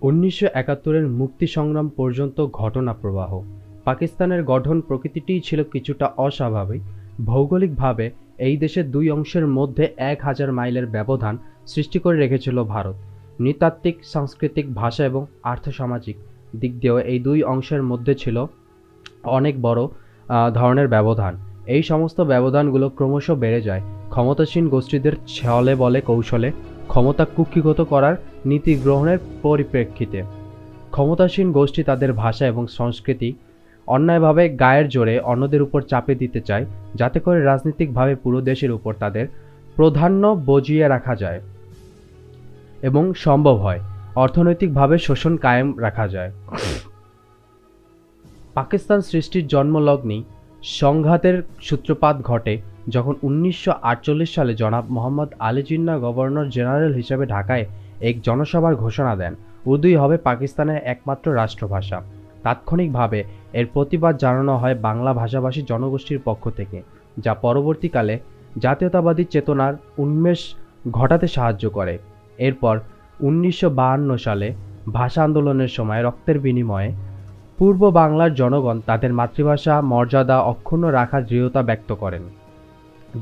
১৯৭১-এর মুক্তি সংগ্রাম পর্যন্ত ঘটনা প্রবাহ। পাকিস্তানের গঠন প্রকৃতিটিই ছিল কিছুটা অস্বাভাবিক। ভৌগোলিকভাবে এই দেশের দুই অংশের মধ্যে ১,০০০ মাইলের ব্যবধান সৃষ্টি করে রেখেছিল ভারত। নৃতাত্ত্বিক, সাংস্কৃতিক, ভাষা এবং আর্থসামাজিক দিক দিয়েও এই দুই অংশের মধ্যে ছিল অনেক বড় ধরনের ব্যবধান। এই সমস্ত ব্যবধানগুলো ক্রমশ বেড়ে যায় ক্ষমতাসীন গোষ্ঠীদের ছলে বলে কৌশলে ক্ষমতা কুক্ষিগত করার নীতি গ্রহণের পরিপ্রেক্ষিতে। ক্ষমতাসীন গোষ্ঠী তাদের ভাষা এবং সংস্কৃতি অন্যায়ভাবে গায়ের জোরে অন্যদের উপর চাপে দিতে চায়, যাতে করে রাজনৈতিকভাবে পুরো দেশের উপর তাদের প্রাধান্য বজিয়ে রাখা যায় এবং সম্ভব হয় অর্থনৈতিকভাবে শোষণ কায়েম রাখা যায়। পাকিস্তান সৃষ্টির জন্মলগ্নেই সংঘাতের সূত্রপাত ঘটে যখন ১৯৪৮ সালে জনাব মোহাম্মদ আলী জিন্নাহ গভর্নর জেনারেল হিসেবে ঢাকায় এক জনসভার ঘোষণা দেন উর্দুই হবে পাকিস্তানের একমাত্র রাষ্ট্রভাষা। তাৎক্ষণিকভাবে এর প্রতিবাদ জানানো হয় বাংলা ভাষাভাষী জনগোষ্ঠীর পক্ষ থেকে, যা পরবর্তীকালে জাতীয়তাবাদী চেতনার উন্মেষ ঘটাতে সাহায্য করে। এরপর ১৯৫২ সালে ভাষা আন্দোলনের সময় রক্তের বিনিময়ে পূর্ব বাংলার জনগণ তাদের মাতৃভাষা মর্যাদা অক্ষুণ্ণ রাখার দৃঢ়তা ব্যক্ত করেন,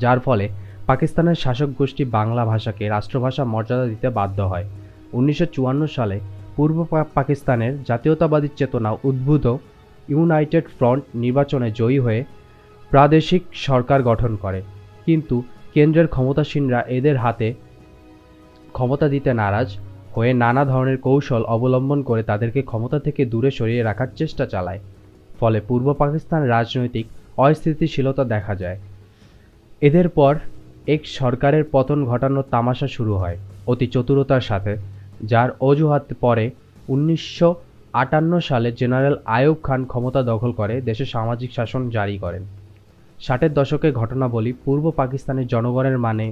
যার ফলে পাকিস্তানের শাসক গোষ্ঠী বাংলা ভাষাকে রাষ্ট্রভাষা মর্যাদা দিতে বাধ্য হয়। ১৯৫৪ সালে পূর্ব পাকিস্তানের জাতীয়তাবাদী চেতনা উদ্বুদ্ধ ইউনাইটেড ফ্রন্ট নির্বাচনে জয়ী হয়ে প্রাদেশিক সরকার গঠন করে, কিন্তু কেন্দ্রের ক্ষমতাসীনরা এদের হাতে ক্ষমতা দিতে নারাজ হয়ে নানা ধরনের কৌশল অবলম্বন করে তাদেরকে ক্ষমতা থেকে দূরে সরিয়ে রাখার চেষ্টা চালায়। ফলে পূর্ব পাকিস্তান রাজনৈতিক অস্থিতিশীলতা দেখা যায়। এদের পর এক সরকারের পতন ঘটানোর তামাশা শুরু হয় অতি চতুরতার সাথে, যার অজুহাতে পরে ১৯৫৮ সালে জেনারেল আইয়ুব খান ক্ষমতা দখল করে দেশে সামাজিক শাসন জারি করেন। ৬০-এর দশকের ঘটনাবলী পূর্ব পাকিস্তানের জনগণের মানে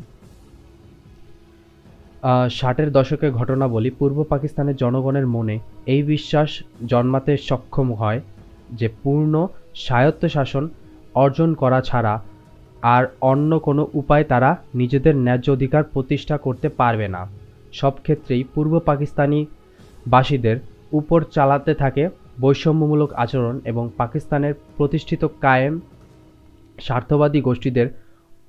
৬০-এর দশকের ঘটনাবলী পূর্ব পাকিস্তানের জনগণের মনে এই বিশ্বাস জন্মাতে সক্ষম হয় যে পূর্ণ স্বায়ত্তশাসন অর্জন করা ছাড়া আর অন্য কোনো উপায় তারা নিজেদের ন্যায্য অধিকার প্রতিষ্ঠা করতে পারবে না। সব ক্ষেত্রেই পূর্ব পাকিস্তানি বাসীদের উপর চালাতে থাকে বৈষম্যমূলক আচরণ এবং পাকিস্তানের প্রতিষ্ঠিত কায়েম স্বার্থবাদী গোষ্ঠীদের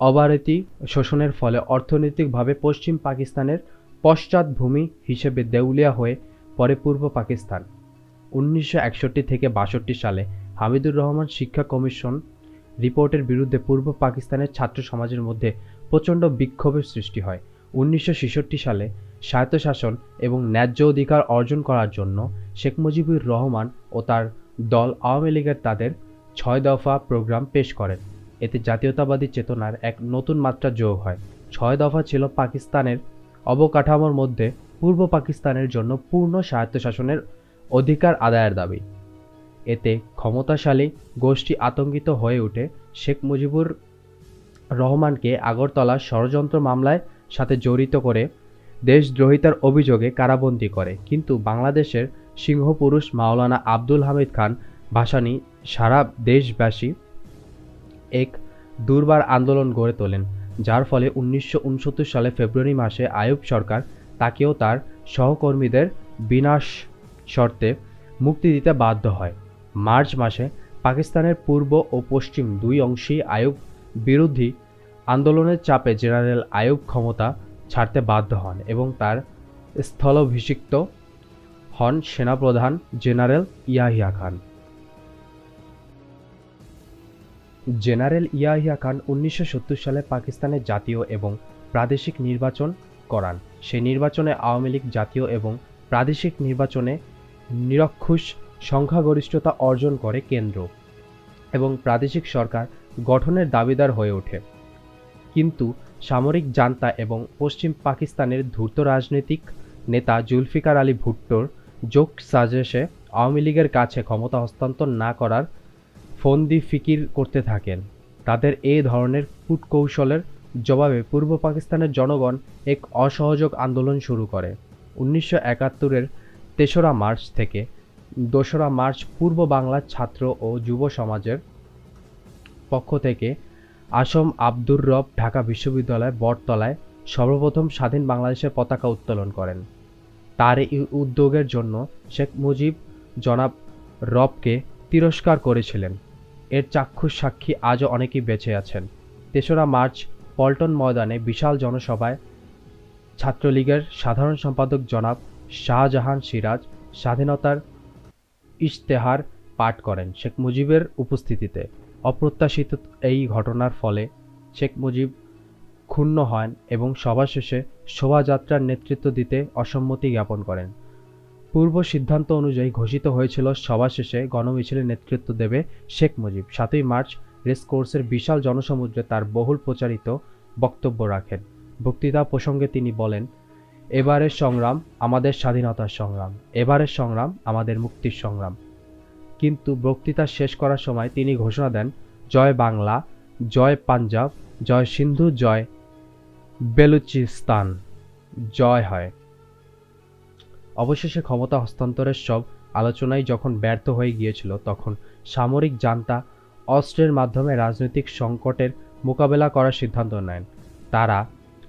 অবারিত শোষণের ফলে অর্থনৈতিকভাবে পশ্চিম পাকিস্তানের পশ্চাৎভূমি হিসেবে দেউলিয়া হয়ে পড়ে পূর্ব পাকিস্তান। ১৯৬১ থেকে ৬২ সালে হামিদুর রহমান শিক্ষা কমিশন রিপোর্টের বিরুদ্ধে পূর্ব পাকিস্তানের ছাত্র সমাজের মধ্যে প্রচণ্ড বিক্ষোভের সৃষ্টি হয়। ১৯৬৬ সালে স্বায়ত্তশাসন এবং ন্যায্য অধিকার অর্জন করার জন্য শেখ মুজিবুর রহমান ও তার দল আওয়ামী লীগের তাদের ৬ দফা প্রোগ্রাম পেশ করেন। এতে জাতীয়তাবাদী চেতনার এক নতুন মাত্রা যোগ হয়। ৬ দফা ছিল পাকিস্তানের অবকাঠামোর মধ্যে পূর্ব পাকিস্তানের জন্য পূর্ণ স্বায়ত্তশাসনের অধিকার আদায়ের দাবি। এতে ক্ষমতাশালী গোষ্ঠী আতঙ্কিত হয়ে ওঠে শেখ মুজিবুর রহমানকে আগরতলা ষড়যন্ত্র মামলায় সাথে জড়িত করে দেশদ্রোহিতার অভিযোগে কারাবন্দী করে, কিন্তু বাংলাদেশের সিংহপুরুষ মাওলানা আব্দুল হামিদ খান ভাসানী সারা দেশবাসী এক দুর্বার আন্দোলন গড়ে তোলেন, যার ফলে ১৯৬৯ সালে ফেব্রুয়ারি মাসে আইয়ুব সরকার তাকেও তার সহকর্মীদের বিনাশ শর্তে মুক্তি দিতে বাধ্য হয়। মার্চ মাসে পাকিস্তানের পূর্ব ও পশ্চিম দুই অংশেই আইয়ুব বিরোধী আন্দোলনের চাপে জেনারেল আইয়ুব ক্ষমতা ছাড়তে বাধ্য হন এবং তার স্থলাভিষিক্ত হন সেনাপ্রধান জেনারেল ইয়াহিয়া খান। জেনারেল ইয়াহিয়া খান ১৯৭০ সালে পাকিস্তানের জাতীয় এবং প্রাদেশিক নির্বাচন করান। সেই নির্বাচনে আওয়ামী লীগ জাতীয় এবং প্রাদেশিক নির্বাচনে নিরঙ্কুশ সংখ্যাগরিষ্ঠতা অর্জন করে কেন্দ্র এবং প্রাদেশিক সরকার গঠনের দাবিদার হয়ে ওঠে। কিন্তু সামরিক জান্তা এবং পশ্চিম পাকিস্তানের ধূর্ত রাজনৈতিক নেতা জুলফিকার আলী ভুট্টোর যোগ সাজেশে আওয়ামী লীগের কাছে ক্ষমতা হস্তান্তর না করার ফন্দি ফিকির করতে থাকেন। তাদের এই ধরনের কূটকৌশলের জবাবে পূর্ব পাকিস্তানের জনগণ এক অসহযোগ আন্দোলন শুরু করে। ১৯৭১-এর ৩রা মার্চ থেকে ২রা মার্চ পূর্ব বাংলার ছাত্র ও যুব সমাজের পক্ষ থেকে আসম আব্দুর রব ঢাকা বিশ্ববিদ্যালয় বটতলায় সর্বপ্রথম স্বাধীন বাংলাদেশের পতাকা উত্তোলন করেন। তার এই উদ্যোগের জন্য শেখ মুজিব জনাব রবকে তিরস্কার করেছিলেন। এর চাক্ষুষ সাক্ষী আজও অনেকেই বেঁচে আছেন। ৩রা মার্চ পল্টন ময়দানে বিশাল জনসভায় ছাত্রলীগের সাধারণ সম্পাদক জনাব শাহজাহান সিরাজ স্বাধীনতার ইশতেহার পাঠ করেন শেখ মুজিবের উপস্থিতিতে। অপ্রত্যাশিত এই ঘটনার ফলে শেখ মুজিব ক্ষুণ্ণ হন এবং সভা শেষে শোভাযাত্রার নেতৃত্ব দিতে অসম্মতি জ্ঞাপন করেন। পূর্ব সিদ্ধান্ত অনুযায়ী ঘোষিত হয়েছিল সভা শেষে গণমিছিলের নেতৃত্ব দেবে শেখ মুজিব। ৭ই মার্চ রেসকোর্সের বিশাল জনসমুদ্রে তার বহুল প্রচারিত বক্তব্য রাখেন। বক্তৃতা প্রসঙ্গে তিনি বলেন, এবারের সংগ্রাম আমাদের স্বাধীনতার সংগ্রাম, এবারের সংগ্রাম আমাদের মুক্তির সংগ্রাম। কিন্তু বক্তৃতা শেষ করার সময় তিনি ঘোষণা দেন, জয় বাংলা, জয় পাঞ্জাব, জয় সিন্ধু, জয় বেলুচিস্তান, জয় হয়। অবশেষে ক্ষমতা হস্তান্তরের সব আলোচনাই যখন ব্যর্থ হয়ে গিয়েছিল, তখন সামরিক জান্তা অস্ত্রের মাধ্যমে রাজনৈতিক সংকটের মোকাবেলা করার সিদ্ধান্ত নেন। তারা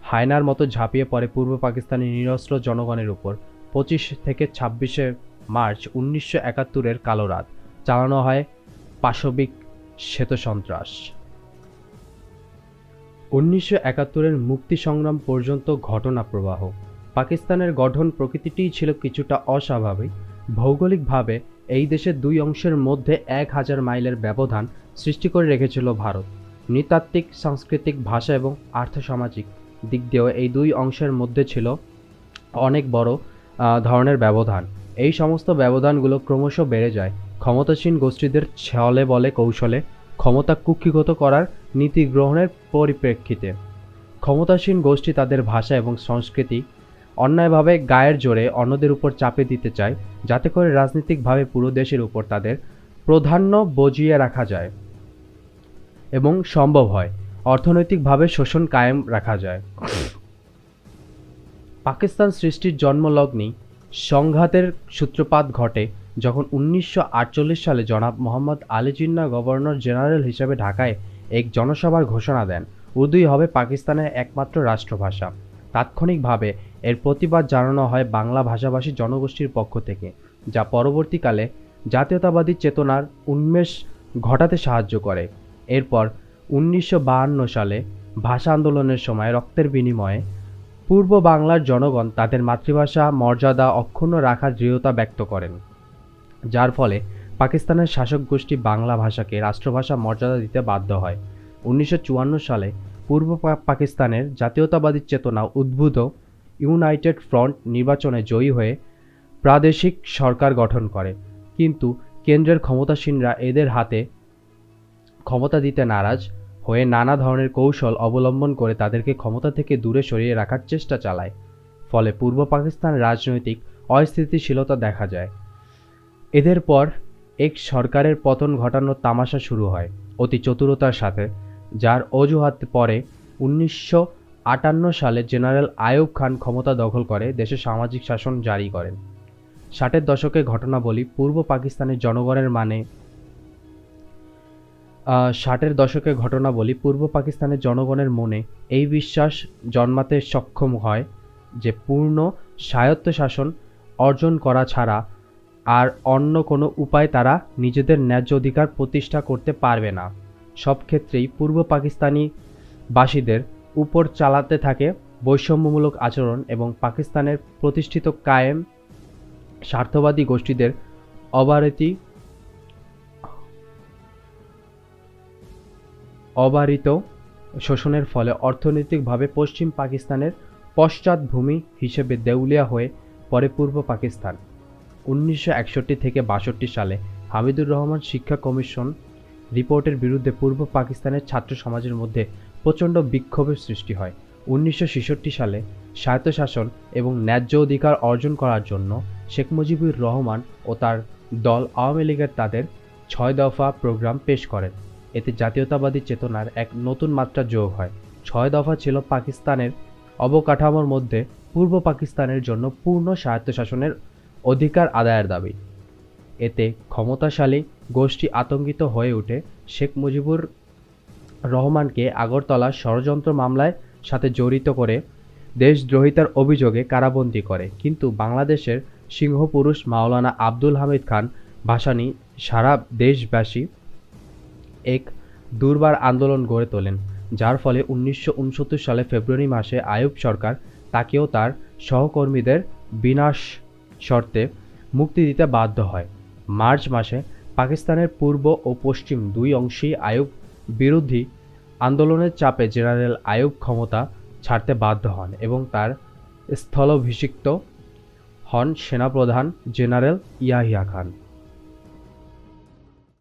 হায়নার মতো ঝাঁপিয়ে পড়ে পূর্ব পাকিস্তানের নিরস্ত্র জনগণের উপর। ২৫ থেকে ২৬শে মার্চ ১৯৭১-এর কালো রাত চালানো হয় পাশবিক শ্বেতসন্ত্রাস। ১৯৭১-এর মুক্তি সংগ্রাম পর্যন্ত ঘটনা প্রবাহ। পাকিস্তানের গঠন প্রকৃতিটিই ছিল কিছুটা অস্বাভাবিক। ভৌগোলিকভাবে এই দেশের দুই অংশের মধ্যে ১,০০০ মাইলের ব্যবধান সৃষ্টি করে রেখেছিল ভারত। নৃতাত্ত্বিক, সাংস্কৃতিক, ভাষা এবং আর্থসামাজিক দিক দিয়েও এই দুই অংশের মধ্যে ছিল অনেক বড় ধরনের ব্যবধান। এই সমস্ত ব্যবধানগুলো ক্রমশ বেড়ে যায় ক্ষমতাসীন গোষ্ঠীদের ছলে বলে কৌশলে ক্ষমতা কুক্ষিগত করার নীতি গ্রহণের পরিপ্রেক্ষিতে। ক্ষমতাসীন গোষ্ঠী তাদের ভাষা এবং সংস্কৃতি অন্যায়ভাবে গায়ের জোরে অন্যদের উপর চাপে দিতে চায়, যাতে করে রাজনৈতিকভাবে পুরো দেশের উপর তাদের প্রাধান্য বজিয়ে রাখা যায় এবং সম্ভব হয় অর্থনৈতিকভাবে শোষণ কায়েম রাখা যায়। পাকিস্তান সৃষ্টির জন্মলগ্নেই সংঘাতের সূত্রপাত ঘটে যখন ১৯৪৮ সালে জনাব মোহাম্মদ আলী জিন্নাহ গভর্নর জেনারেল হিসেবে ঢাকায় এক জনসভার ঘোষণা দেন, উর্দুই হবে পাকিস্তানের একমাত্র রাষ্ট্রভাষা। তাৎক্ষণিকভাবে এর প্রতিবাদ জানানো হয় বাংলা ভাষাভাষী জনগোষ্ঠীর পক্ষ থেকে, যা পরবর্তীকালে জাতীয়তাবাদী চেতনার উন্মেষ ঘটাতে সাহায্য করে। এরপর ১৯৫২ সালে ভাষা আন্দোলনের সময় রক্তের বিনিময়ে পূর্ব বাংলার জনগণ তাদের মাতৃভাষা মর্যাদা অক্ষুণ্ণ রাখার দৃঢ়তা ব্যক্ত করেন, যার ফলে পাকিস্তানের শাসক গোষ্ঠী বাংলা ভাষাকে রাষ্ট্রভাষা মর্যাদা দিতে বাধ্য হয়। ১৯৫৪ সালে পূর্ব পাকিস্তানের জাতীয়তাবাদী চেতনা উদ্বুদ্ধ ইউনাইটেড ফ্রন্ট নির্বাচনে জয়ী হয়ে প্রাদেশিক সরকার গঠন করে, কিন্তু কেন্দ্রের ক্ষমতাসীনরা এদের হাতে ক্ষমতা দিতে নারাজ হয়ে নানা ধরনের কৌশল অবলম্বন করে তাদেরকে ক্ষমতা থেকে দূরে সরিয়ে রাখার চেষ্টা চালায়। ফলে পূর্ব পাকিস্তান রাজনৈতিক অস্থিতিশীলতা দেখা যায়। এদের পর এক সরকারের পতন ঘটানোর তামাশা শুরু হয় অতি চতুরতার সাথে, যার অজুহাতে পরে ১৯৫৮ সালে জেনারেল আইয়ুব খান ক্ষমতা দখল করে দেশে সামাজিক শাসন জারি করেন। ৬০-এর দশকের ঘটনাবলী পূর্ব পাকিস্তানের জনগণের মনে এই বিশ্বাস জন্মাতে সক্ষম হয় যে পূর্ণ স্বায়ত্তশাসন অর্জন করা ছাড়া আর অন্য কোনো উপায় তারা নিজেদের ন্যায্য অধিকার প্রতিষ্ঠা করতে পারবে না। সব ক্ষেত্রেই পূর্ব পাকিস্তানি বাসীদের উপর চালাতে থাকে বৈষম্যমূলক আচরণ এবং পাকিস্তানের প্রতিষ্ঠিত কায়েম স্বার্থবাদী গোষ্ঠীদের অবারিত শোষণের ফলে অর্থনৈতিকভাবে পশ্চিম পাকিস্তানের পশ্চাৎভূমি হিসেবে দেউলিয়া হয়ে পড়ে পূর্ব পাকিস্তান। ১৯৬১ থেকে ৬২ সালে হামিদুর রহমান শিক্ষা কমিশন রিপোর্টের বিরুদ্ধে পূর্ব পাকিস্তানের ছাত্র সমাজের মধ্যে প্রচণ্ড বিক্ষোভের সৃষ্টি হয়। ১৯৬৬ সালে স্বায়ত্তশাসন এবং ন্যায্য অধিকার অর্জন করার জন্য শেখ মুজিবুর রহমান ও তার দল আওয়ামী লীগের তাদের ৬ দফা প্রোগ্রাম পেশ করেন। এতে জাতীয়তাবাদী চেতনার এক নতুন মাত্রা যোগ হয়। ৬ দফা ছিল পাকিস্তানের অবকাঠামোর মধ্যে পূর্ব পাকিস্তানের জন্য পূর্ণ স্বায়ত্তশাসনের অধিকার আদায়ের দাবি। এতে ক্ষমতাশালী গোষ্ঠী আতঙ্কিত হয়ে ওঠে শেখ মুজিবুর রহমানকে আগরতলা ষড়যন্ত্র মামলায় সাথে জড়িত করে দেশদ্রোহিতার অভিযোগে কারাবন্দী করে, কিন্তু বাংলাদেশের সিংহপুরুষ মাওলানা আব্দুল হামিদ খান ভাসানী সারা দেশবাসী এক দুর্বার আন্দোলন গড়ে তোলেন, যার ফলে 1969 সালে ফেব্রুয়ারি মাসে আইয়ুব সরকার তাকেও তার সহকর্মীদের বিনাশ শর্তে মুক্তি দিতে বাধ্য হয়। মার্চ মাসে পাকিস্তানের পূর্ব ও পশ্চিম দুই অংশেই আইয়ুব বিরোধী আন্দোলনের চাপে জেনারেল আইয়ুব ক্ষমতা ছাড়তে বাধ্য হন এবং তার স্থলাভিষিক্ত হন সেনাপ্রধান জেনারেল ইয়াহিয়া খান।